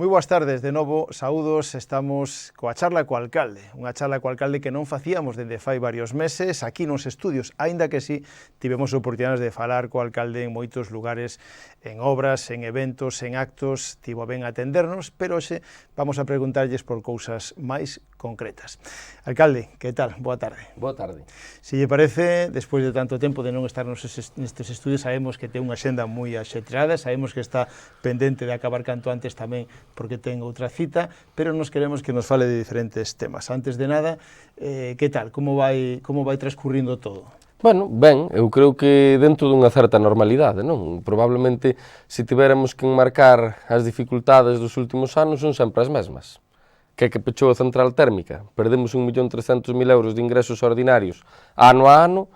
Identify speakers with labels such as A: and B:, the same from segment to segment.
A: Moi boas tardes, de novo, saúdos, estamos coa charla co alcalde, unha charla co alcalde que non facíamos dende fai varios meses aquí nos estudios, aínda que sí tivemos oportunidades de falar co alcalde en moitos lugares, en obras, en eventos, en actos, tivo ben atendernos, pero hoxe vamos a preguntarlles por cousas máis concretas. Alcalde, que tal? Boa tarde.
B: Boa tarde.
A: Se lle parece, despois de tanto tempo de non estar nestes estudios, sabemos que ten unha xenda moi axetrada, sabemos que está pendente de acabar canto antes tamén porque ten outra cita, pero nos queremos que nos fale de diferentes temas. Antes de nada, que tal? Como vai transcurrindo todo?
B: Bueno, ben, eu creo que dentro dunha certa normalidade, non? Probablemente, se tiveramos que enmarcar as dificultades dos últimos anos, son sempre as mesmas. Que pechou a central térmica, perdemos 1.300.000 euros de ingresos ordinarios ano a ano,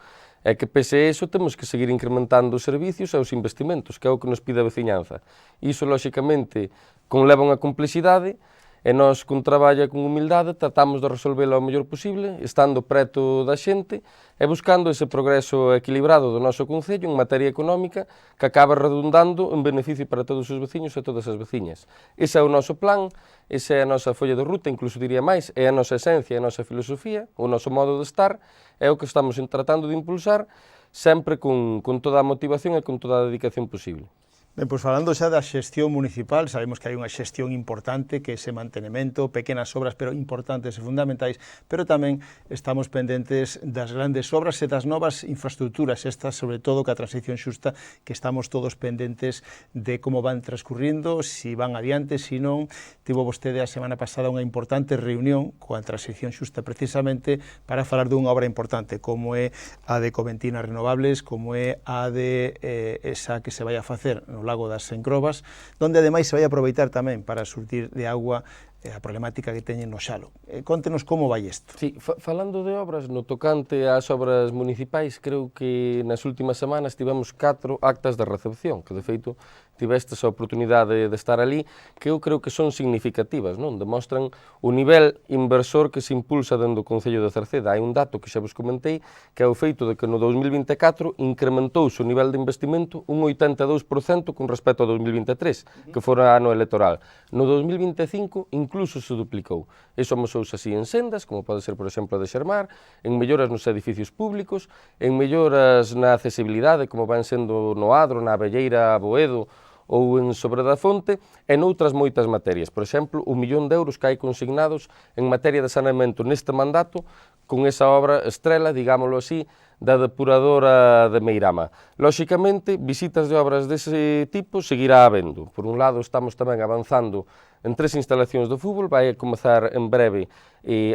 B: e que pese a iso temos que seguir incrementando os servicios e os investimentos, que é o que nos pide a veciñanza. Iso, lóxicamente, conleva unha complexidade, e nós, con traballo e con humildade, tratamos de resolvelo o mellor posible, estando preto da xente e buscando ese progreso equilibrado do noso concello en materia económica que acaba redundando en beneficio para todos os veciños e todas as veciñas. Ese é o noso plan, esa é a nosa folla de ruta, incluso diría máis, é a nosa esencia, a nosa filosofía, o noso modo de estar, é o que estamos tratando de impulsar, sempre con toda a motivación e con toda a dedicación posible.
A: Ben, pois falando xa da xestión municipal, sabemos que hai unha xestión importante, que é ese mantenimento, pequenas obras, pero importantes e fundamentais, pero tamén estamos pendentes das grandes obras e das novas infraestructuras, estas, sobre todo, que a transición xusta, que estamos todos pendentes de como van transcurrindo, si van adiante, si non. Tivo vostede a semana pasada unha importante reunión coa transición xusta, precisamente, para falar dunha obra importante, como é a de Coventina Renovables, como é a de esa que se vai a facer no Lago das Encrobas, donde ademais se vai aproveitar tamén para surtir de agua a problemática que teñen no Xalo. Contenos como vai isto.
B: Sí, falando de obras, no tocante ás obras municipais, creo que nas últimas semanas tivemos 4 actas de recepción, que de feito tivestes a oportunidade de estar ali, que eu creo que son significativas, non? Demostran o nivel inversor que se impulsa dentro do Concello de Cerceda. Hai un dato que xa vos comentei, que é o feito de que no 2024 incrementouse o nivel de investimento un 82% con respecto ao 2023, que fora ano electoral. No 2025 incluso se duplicou. Iso amosouse así en sendas, como pode ser, por exemplo, de Xermar, en melloras nos edificios públicos, en melloras na accesibilidade, como van sendo no Adro, na Abelleira, Boedo, ou en Sobre da Fonte, e noutras moitas materias. Por exemplo, o 1.000.000 de euros que hai consignados en materia de saneamento neste mandato, con esa obra estrela, digámoslo así, da depuradora de Meirama. Lóxicamente, visitas de obras dese tipo seguirá habendo. Por un lado, estamos tamén avanzando en 3 instalacións de fútbol, vai comezar en breve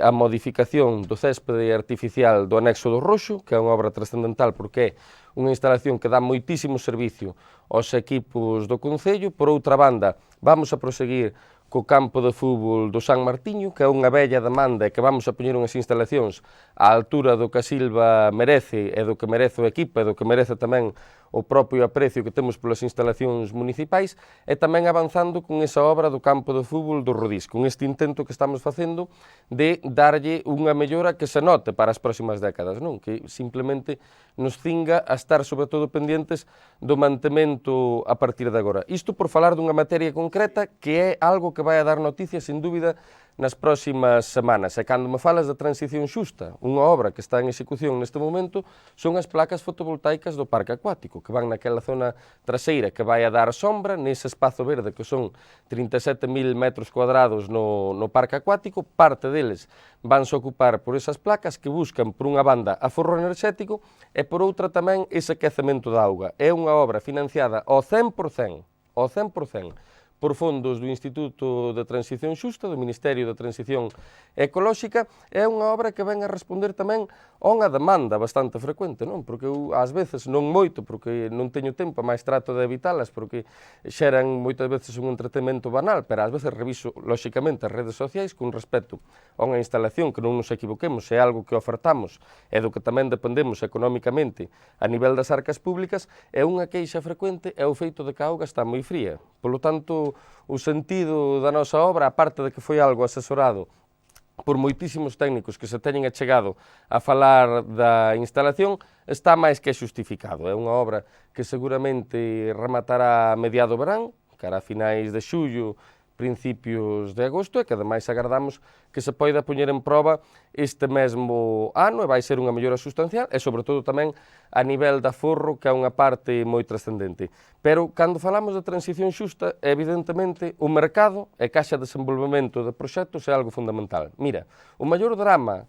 B: a modificación do céspede artificial do anexo do Roxo, que é unha obra trascendental porque é unha instalación que dá moitísimo servicio aos equipos do Concello. Por outra banda, vamos a proseguir co campo de fútbol do San Martiño, que é unha bella demanda e que vamos a poñer unhas instalacións á altura do que a Silva merece e do que merece o equipo e do que merece tamén o propio aprecio que temos polas instalacións municipais, e tamén avanzando con esa obra do campo de fútbol do Rodís, con este intento que estamos facendo de darlle unha mellora que se note para as próximas décadas, non? Que simplemente nos cinga a estar sobre todo pendientes do mantemento a partir de agora. Isto por falar dunha materia concreta que é algo que vai a dar noticias, sin dúbida, nas próximas semanas. E cando me falas da transición xusta, unha obra que está en execución neste momento, son as placas fotovoltaicas do parque acuático, que van naquela zona traseira que vai a dar sombra, nese espazo verde que son 37.000 metros cuadrados no parque acuático. Parte deles vanse ocupar por esas placas que buscan, por unha banda, aforro enerxético e por outra tamén ese aquecemento da auga. É unha obra financiada ao 100%, por fondos do Instituto de Transición Xusta, do Ministerio de Transición Ecolóxica. É unha obra que ven a responder tamén a unha demanda bastante frecuente, non? Porque eu, ás veces, non moito, porque non teño tempo, máis trato de evitalas, porque xeran moitas veces un entretemento banal, pero ás veces reviso, lóxicamente, as redes sociais con respecto a unha instalación que non nos equivoquemos, é algo que ofertamos e do que tamén dependemos económicamente a nivel das arcas públicas, é unha queixa frecuente é o feito de que a auga está moi fría. Polo tanto, o sentido da nosa obra, a parte de que foi algo asesorado por moitísimos técnicos que se teñen achegado a falar da instalación, está máis que xustificado. É unha obra que seguramente rematará a mediado verán, cara a finais de xullo, principios de agosto e que ademais agardamos que se poida poñer en proba este mesmo ano e vai ser unha mellora sustancial e sobre todo tamén a nivel de aforro, que é unha parte moi trascendente. Pero cando falamos de transición xusta, evidentemente o mercado e caixa de desenvolvemento de proxectos é algo fundamental. Mira, o maior drama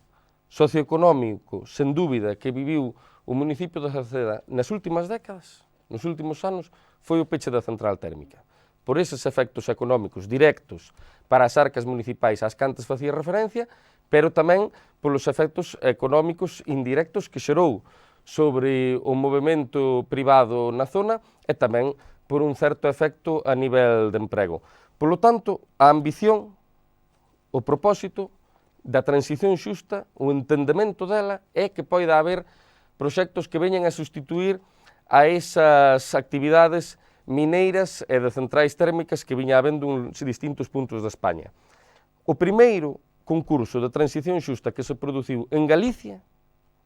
B: socioeconómico, sen dúbida, que viviu o municipio de Cerceda nas últimas décadas, nos últimos anos, foi o peche da central térmica. Por eses efectos económicos directos para as arcas municipais ás cantas facía referencia, pero tamén polos efectos económicos indirectos que xerou sobre o movimento privado na zona e tamén por un certo efecto a nivel de emprego. Polo tanto, a ambición, o propósito da transición xusta, o entendemento dela, é que poida haber proxectos que veñan a sustituir a esas actividades mineiras e de centrais térmicas que viña habendo en distintos puntos de España. O primeiro concurso de transición xusta que se produciu en Galicia,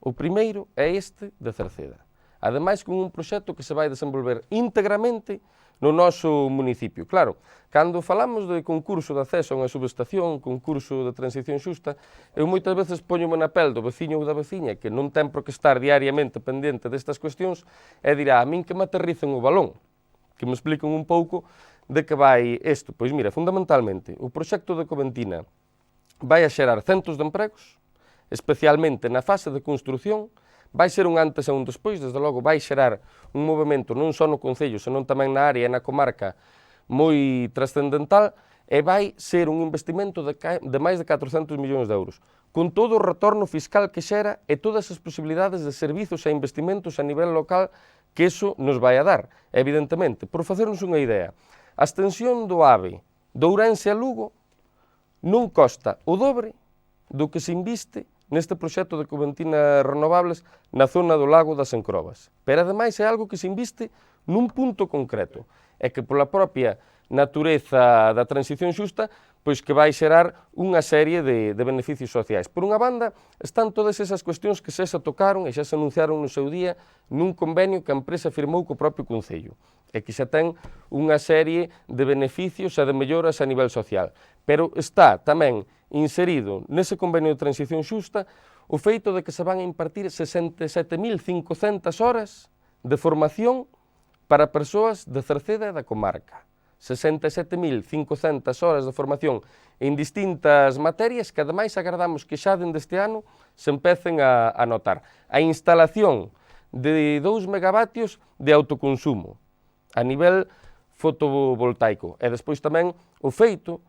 B: o primeiro é este de Cerceda. Ademais, con un proxecto que se vai desenvolver íntegramente no noso municipio. Claro, cando falamos de concurso de acceso a unha subestación, concurso de transición xusta, eu moitas veces poñome na pel do veciño ou da veciña que non ten por que estar diariamente pendente destas cuestións e dirá, a min que me aterricen o balón, que me expliquen un pouco de que vai isto. Pois mira, fundamentalmente, o proxecto de Coventina vai a xerar centos de empregos, especialmente na fase de construción, vai ser un antes e un despois, desde logo vai xerar un movimento non só no Concello, senón tamén na área e na comarca moi trascendental, e vai ser un investimento de máis de 400 millóns de euros, con todo o retorno fiscal que xera e todas as posibilidades de servizos e investimentos a nivel local que iso nos vai a dar. Evidentemente, por facernos unha idea, a extensión do AVE de Ourense a Lugo non costa o dobre do que se inviste neste proxecto de Coventina Renovables na zona do lago das Encrobas. Pero, ademais, é algo que se inviste nun punto concreto, é que pola propia natureza da transición xusta, pois que vai xerar unha serie de beneficios sociais. Por unha banda, están todas esas cuestións que xa se tocaron e xa se anunciaron no seu día nun convenio que a empresa firmou co propio Concello e que xa ten unha serie de beneficios e de melloras a nivel social. Pero está tamén inserido nese convenio de transición xusta o feito de que se van a impartir 67.500 horas de formación para persoas de Cerceda e da comarca. 67.500 horas de formación en distintas materias que, ademais, agardamos que xa dende este ano se empecen a notar. A instalación de 2 megavatios de autoconsumo a nivel fotovoltaico e despois tamén o feito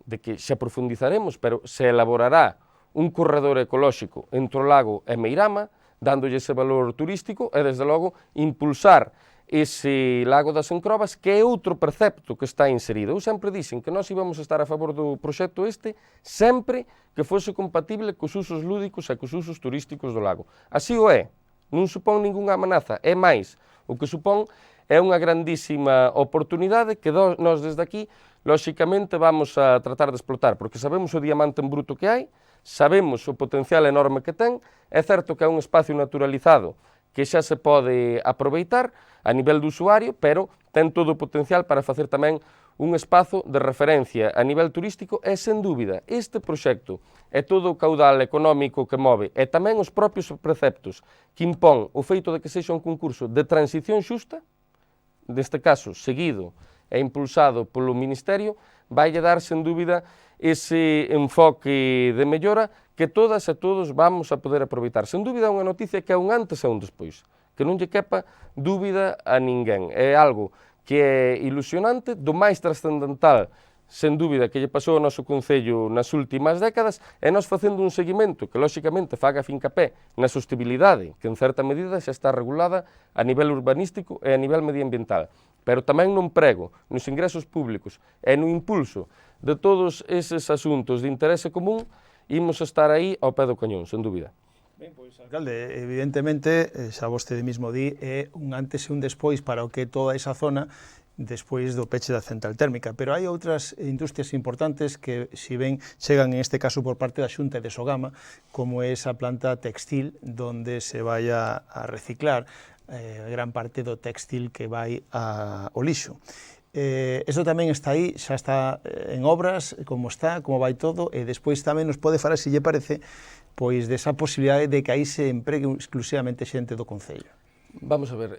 B: de que xa profundizaremos, pero se elaborará un corredor ecolóxico entre o lago e Meirama, dándolle ese valor turístico e, desde logo, impulsar ese lago das Encrobas, que é outro precepto que está inserido. Eu sempre dixen que nós íbamos a estar a favor do proxecto este sempre que fose compatible cos usos lúdicos e cos usos turísticos do lago. Así o é, non supón ningunha amenaza, é máis, o que supón é unha grandísima oportunidade que nós desde aquí, lóxicamente, vamos a tratar de explotar, porque sabemos o diamante en bruto que hai, sabemos o potencial enorme que ten, é certo que é un espacio naturalizado que xa se pode aproveitar a nivel do usuario, pero ten todo o potencial para facer tamén un espazo de referencia a nivel turístico e, sen dúbida, este proxecto é todo o caudal económico que move e tamén os propios preceptos que impón o feito de que sexa un concurso de transición xusta, neste caso seguido e impulsado polo Ministerio, vai dar, sen dúbida, ese enfoque de mellora que todas e todos vamos a poder aproveitar. Sen dúbida é unha noticia que é un antes e un despois, que non lle quepa dúbida a ninguén. É algo que é ilusionante, do máis trascendental, sen dúbida, que lle pasou ao noso Concello nas últimas décadas, e nós facendo un seguimento que, lóxicamente, faga fincapé na sostenibilidade, que en certa medida xa está regulada a nivel urbanístico e a nivel medioambiental, pero tamén no emprego, nos ingresos públicos e no impulso de todos eses asuntos de interese común, imos estar aí ao pé do cañón, sen dúbida.
A: Ben, pois, alcalde, evidentemente, xa vostede mismo di, é un antes e un despois para o que toda esa zona despois do peche da central térmica, pero hai outras industrias importantes que, si ben chegan en este caso por parte da Xunta de Sogama, como é esa planta textil, donde se vai a reciclar gran parte do textil que vai ao lixo. Eso tamén está aí, xa está en obras, como está, como vai todo, e despois tamén nos pode falar, se lle parece, pois desa posibilidade de que aí se empregue exclusivamente xente do Concello.
B: Vamos a ver,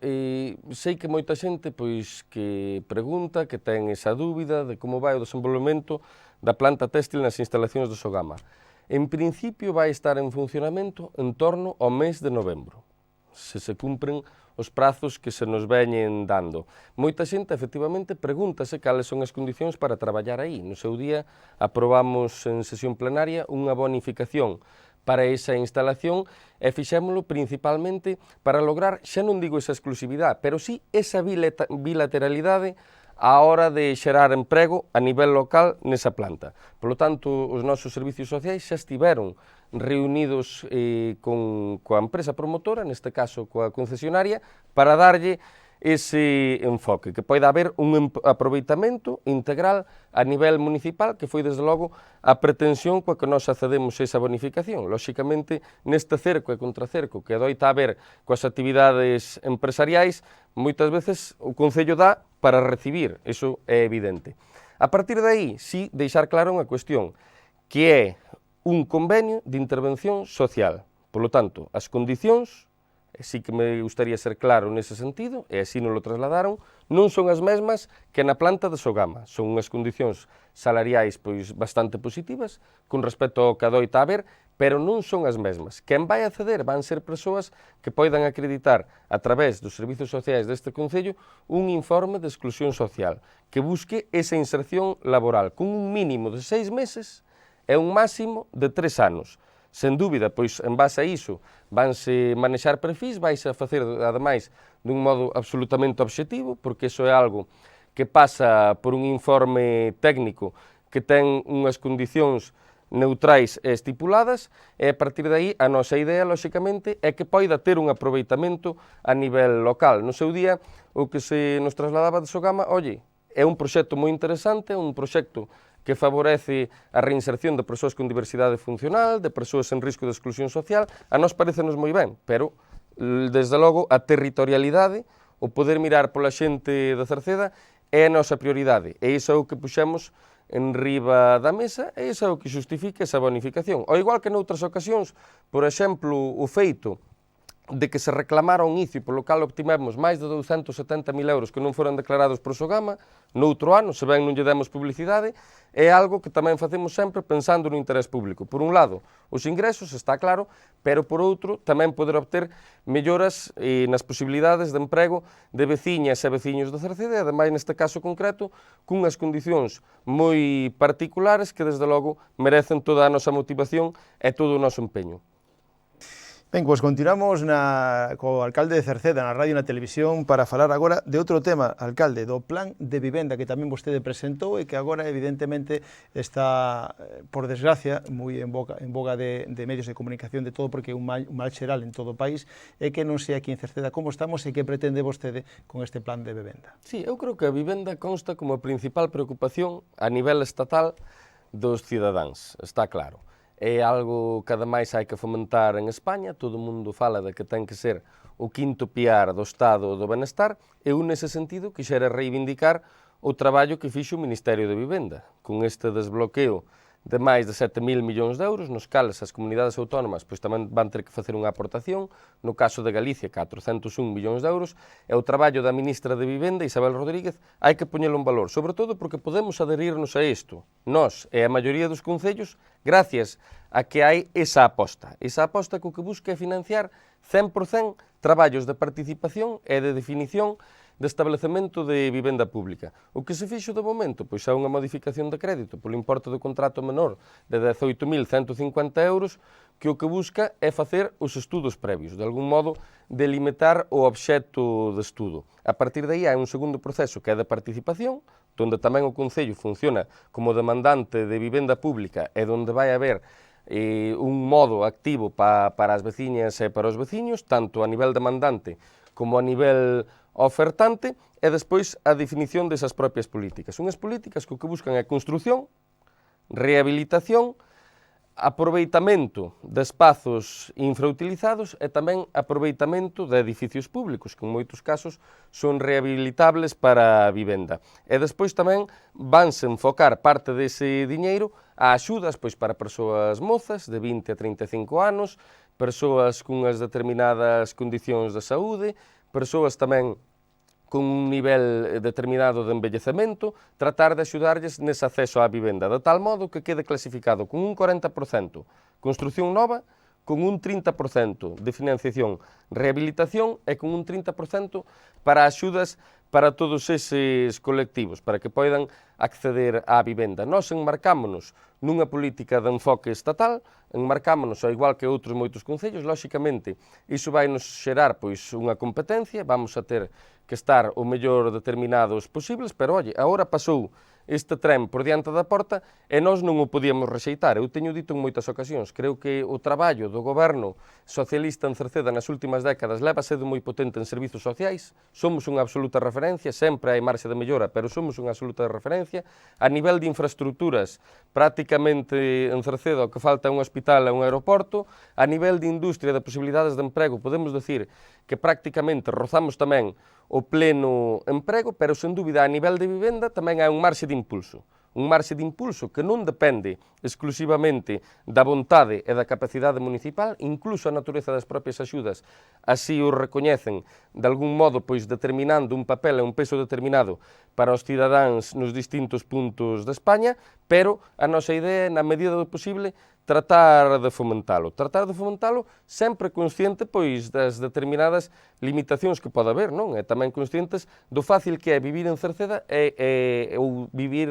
B: sei que moita xente pois que pregunta, que ten esa dúbida de como vai o desenvolvemento da planta téxtil nas instalacións do Sogama. En principio vai estar en funcionamento en torno ao mes de novembro, se cumpren os prazos que se nos veñen dando. Moita xente, efectivamente, pregúntase cales son as condicións para traballar aí. No seu día aprobamos en sesión plenaria unha bonificación para esa instalación e fixémolo principalmente para lograr, xa non digo esa exclusividade, pero sí esa bilateralidade á hora de xerar emprego a nivel local nesa planta. Por lo tanto, os nosos servicios sociais xa estiveron reunidos coa empresa promotora, neste caso coa concesionaria, para darlle ese enfoque, que poida haber un aproveitamento integral a nivel municipal, que foi, desde logo, a pretensión coa que nós accedemos a esa bonificación. Lóxicamente, neste cerco e contracerco que adoita haber coas actividades empresariais, moitas veces o Concello dá para recibir, iso é evidente. A partir de aí, sí, deixar claro unha cuestión, que é un convenio de intervención social. Por lo tanto, as condicións, sí que me gustaría ser claro nese sentido, e así nos lo trasladaron, non son as mesmas que na planta de Sogama. Son unhas condicións salariais pois bastante positivas con respecto ao que adoita haber, pero non son as mesmas. Quen vai acceder van ser persoas que poidan acreditar a través dos servicios sociais deste Concello un informe de exclusión social que busque esa inserción laboral con un mínimo de 6 meses e un máximo de 3 anos. Sen dúbida, pois, en base a iso, vanse manexar perfis, vais a facer, ademais, dun modo absolutamente obxectivo, porque iso é algo que pasa por un informe técnico que ten unhas condicións neutrais e estipuladas, e a partir de aí a nosa idea, lóxicamente, é que poida ter un aproveitamento a nivel local. No seu día, o que se nos trasladaba de Sogama, oye, é un proxecto moi interesante, un proxecto que favorece a reinserción de persoas con diversidade funcional, de persoas en risco de exclusión social, a nós parecenos moi ben, pero, desde logo, a territorialidade, o poder mirar pola xente da Cerceda, é a nosa prioridade, e iso é o que puxemos en riba da mesa, e iso é o que justifica esa bonificación. Ao igual que noutras ocasións, por exemplo, o feito de que se reclamara un ICI, polo cal obtimemos máis de 270.000 euros que non foran declarados por Sogama, noutro ano, se ben non lle demos publicidade, é algo que tamén facemos sempre pensando no interés público. Por un lado, os ingresos, está claro, pero por outro, tamén poder obter melloras nas posibilidades de emprego de veciñas e veciños da Cerceda, e ademais, neste caso concreto, cunhas condicións moi particulares que, desde logo, merecen toda a nosa motivación e todo o noso empeño.
A: Ben, pois continuamos co alcalde de Cerceda na radio e na televisión para falar agora de outro tema, alcalde, do plan de vivenda que tamén vostede presentou e que agora evidentemente está, por desgracia, moi en boga de medios de comunicación de todo, porque é un mal xeral en todo o país, e que non sei aquí en Cerceda como estamos e que pretende vostede con este plan de vivenda.
B: Sí, eu creo que a vivenda consta como a principal preocupación a nivel estatal dos cidadáns, está claro. É algo que ademais hai que fomentar en España, todo o mundo fala de que ten que ser o quinto piar do Estado do Benestar, e eu nese sentido quixera reivindicar o traballo que fixo o Ministerio de Vivenda, con este desbloqueo de máis de 7.000 millóns de euros, nos cales as comunidades autónomas pois tamén van ter que facer unha aportación, no caso de Galicia 401 millóns de euros, e o traballo da ministra de Vivenda, Isabel Rodríguez, hai que poñelo en valor, sobre todo porque podemos adherirnos a isto, nós e a maioría dos concellos, gracias a que hai esa aposta que o que busca é financiar 100% traballos de participación e de definición de establecemento de vivenda pública. O que se fixo de momento, pois é unha modificación de crédito polo importe do contrato menor de 18.150 euros, que o que busca é facer os estudos previos, de algún modo delimitar o obxecto de estudo. A partir de aí hai un segundo proceso que é de participación, onde tamén o Concello funciona como demandante de vivenda pública e onde vai haber un modo activo para as veciñas e para os veciños, tanto a nivel demandante como a nivel ofertante, e despois a definición desas propias políticas. Unhas políticas que o que buscan é construción, rehabilitación, aproveitamento de espazos infrautilizados e tamén aproveitamento de edificios públicos, que en moitos casos son rehabilitables para a vivenda. E despois tamén vanse enfocar parte dese diñeiro a axudas pois, para persoas mozas de 20 a 35 anos, persoas cunhas determinadas condicións de saúde, persoas tamén con un nivel determinado de envellecemento, tratar de axudarlles nese acceso á vivenda, de tal modo que quede clasificado con un 40% construcción nova, con un 30% de financiación rehabilitación e con un 30% para axudas para todos eses colectivos, para que poidan acceder á vivenda. Nós enmarcámonos nunha política de enfoque estatal, enmarcámonos, ao igual que outros moitos concellos, lóxicamente, iso vai nos xerar pois, unha competencia, vamos a ter que estar o mellor determinados posibles, pero, oye, agora pasou este tren por diante da porta e nós non o podíamos rexeitar. Eu teño dito en moitas ocasións, creo que o traballo do goberno socialista en Cerceda nas últimas décadas leva sendo moi potente en servizos sociais, somos unha absoluta referencia, sempre hai marxe de mellora, pero somos unha absoluta referencia. A nivel de infraestructuras, prácticamente en Cerceda o que falta é un hospital e un aeroporto. A nivel de industria, de posibilidades de emprego, podemos decir que prácticamente rozamos tamén o pleno emprego, pero sen dúbida a nivel de vivenda tamén hai un marxe de impulso que non depende exclusivamente da vontade e da capacidade municipal, incluso a natureza das propias axudas así o recoñecen, de algún modo pois determinando un papel e un peso determinado para os cidadáns nos distintos puntos de España, pero a nosa idea, na medida do posible, tratar de fomentalo sempre consciente pois das determinadas limitacións que pode haber, non? E tamén conscientes do fácil que é vivir en Cerceda ou vivir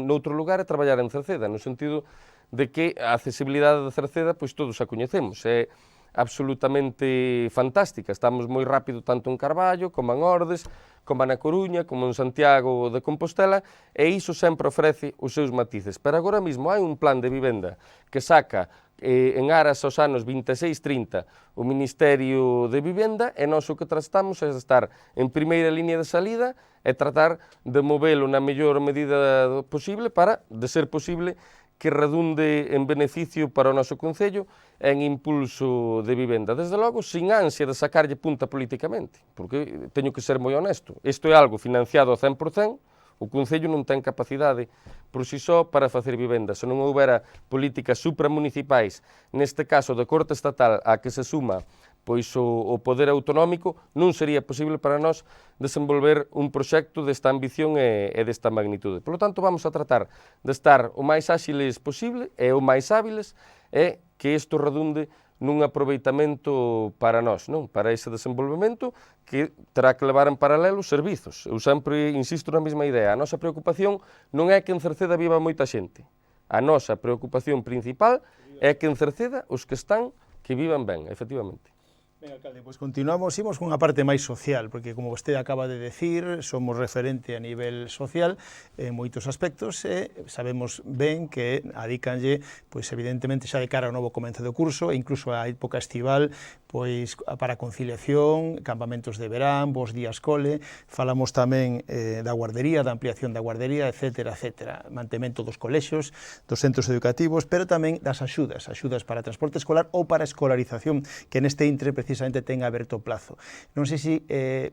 B: noutro lugar e traballar en Cerceda, no sentido de que a accesibilidade de Cerceda pois todos a coñecemos, é absolutamente fantástica, estamos moi rápido tanto en Carballo como en Ordes, como na Coruña, como en Santiago de Compostela, e iso sempre ofrece os seus matices. Pero agora mesmo hai un plan de vivenda que saca en aras aos anos 26-30 o Ministerio de Vivenda e nós o que tratamos é de estar en primeira línea de salida e tratar de movelo na mellor medida posible para, de ser posible, que redunde en beneficio para o noso Concello e en impulso de vivenda. Desde logo, sin ansia de sacarlle punta políticamente, porque teño que ser moi honesto. Isto é algo financiado ao 100%, o Concello non ten capacidade por si só para facer vivenda. Se non houbera políticas supramunicipais, neste caso de corte estatal, a que se suma pois o poder autonómico, non sería posible para nós desenvolver un proxecto desta ambición e desta magnitude. Por lo tanto, vamos a tratar de estar o máis áxiles posible e o máis hábiles e que isto redunde nun aproveitamento para nós, non? Para ese desenvolvemento que terá que levar en paralelo os servizos. Eu sempre insisto na mesma idea. A nosa preocupación non é que en Cerceda viva moita xente. A nosa preocupación principal é que en Cerceda os que están que vivan ben, efectivamente.
A: Ben, alcalde, pois continuamos, imos cunha parte máis social, porque como vostede acaba de decir, somos referente a nivel social en moitos aspectos e sabemos ben que adícanlle, pois evidentemente xa de cara ao novo comenzo do curso e incluso a época estival, pois para conciliación, campamentos de verán, bos días cole, falamos tamén da guardería, da ampliación da guardería, etcétera, etcétera, mantemento dos colexios, dos centros educativos, pero tamén das axudas para transporte escolar ou para escolarización, que neste intre precisamente ten aberto plazo. Non sei se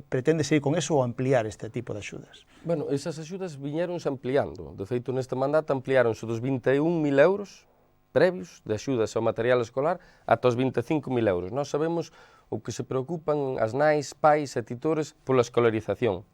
A: pretende seguir con eso ou ampliar este tipo de axudas.
B: Bueno, esas axudas viñeronse ampliando. De feito, neste mandato ampliáronse dos 21.000 euros previos de axudas ao material escolar ata os 25.000 euros. Nós sabemos o que se preocupan as nais, pais e titores pola escolarización,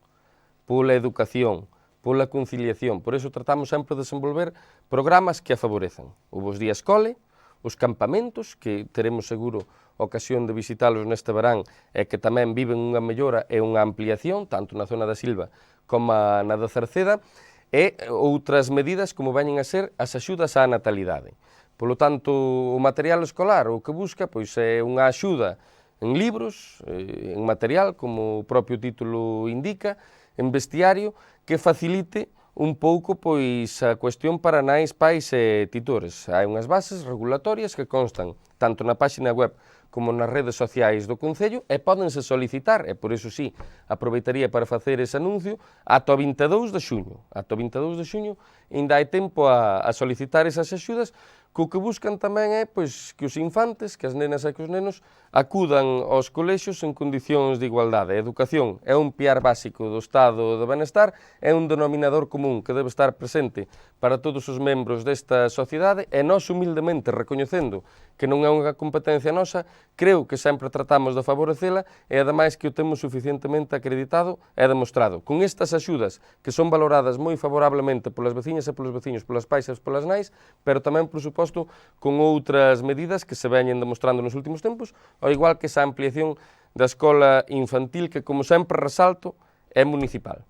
B: pola educación, pola conciliación. Por iso tratamos sempre de desenvolver programas que a favorezan. O Bos Días Cole, os campamentos, que teremos seguro ocasión de visitalos neste verán e que tamén viven unha mellora e unha ampliación, tanto na zona da Silva como na da Cerceda, e outras medidas como veñen a ser as axudas á natalidade. Polo tanto, o material escolar o que busca pois, é unha axuda en libros, en material, como o propio título indica, en vestiario, que facilite un pouco pois a cuestión para nais, pais e titores. Hai unhas bases regulatorias que constan tanto na páxina web como nas redes sociais do Concello e pódense solicitar, e por iso sí, aproveitaría para facer ese anuncio, ata o 22 de xuño. Ata o 22 de xuño ainda hai tempo a solicitar esas axudas co que buscan tamén é pois, que os infantes, que as nenas e que os nenos acudan aos colexios en condicións de igualdade. A educación é un piar básico do estado de benestar, é un denominador común que debe estar presente para todos os membros desta sociedade e nós humildemente recoñecendo que non é unha competencia nosa, creo que sempre tratamos de favorecela e ademais que o temos suficientemente acreditado e demostrado. Con estas axudas que son valoradas moi favorablemente polas veciñas e polos veciños, polas pais e polas nais, pero tamén, por suposto, con outras medidas que se veñen demostrando nos últimos tempos, ao igual que esa ampliación da escola infantil que, como sempre resalto, é municipal.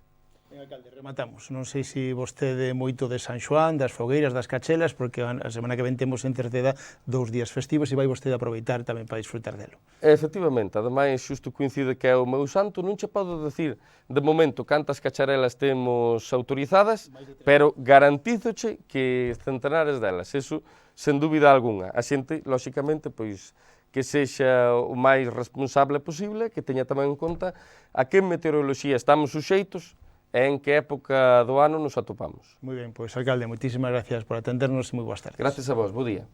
A: Alcalde, rematamos. Non sei se vostede moito de San Xoán, das fogueiras, das cachelas, porque a semana que ven temos en Cerceda 2 días festivos e vai vostede aproveitar tamén para disfrutar delo.
B: Efectivamente, ademais, xusto coincide que é o meu santo, non che podo decir de momento cantas cacharelas temos autorizadas, pero garantízoche que centenares delas, eso sen dúbida algunha. A xente, lóxicamente, pois, que sexa o máis responsable posible, que teña tamén en conta a que meteoroloxía estamos suxeitos e en que época do ano nos atopamos.
A: Moi ben, pois, alcalde, moitísimas gracias por atendernos e moi boas tardes.
B: Gracias a vos, bo día.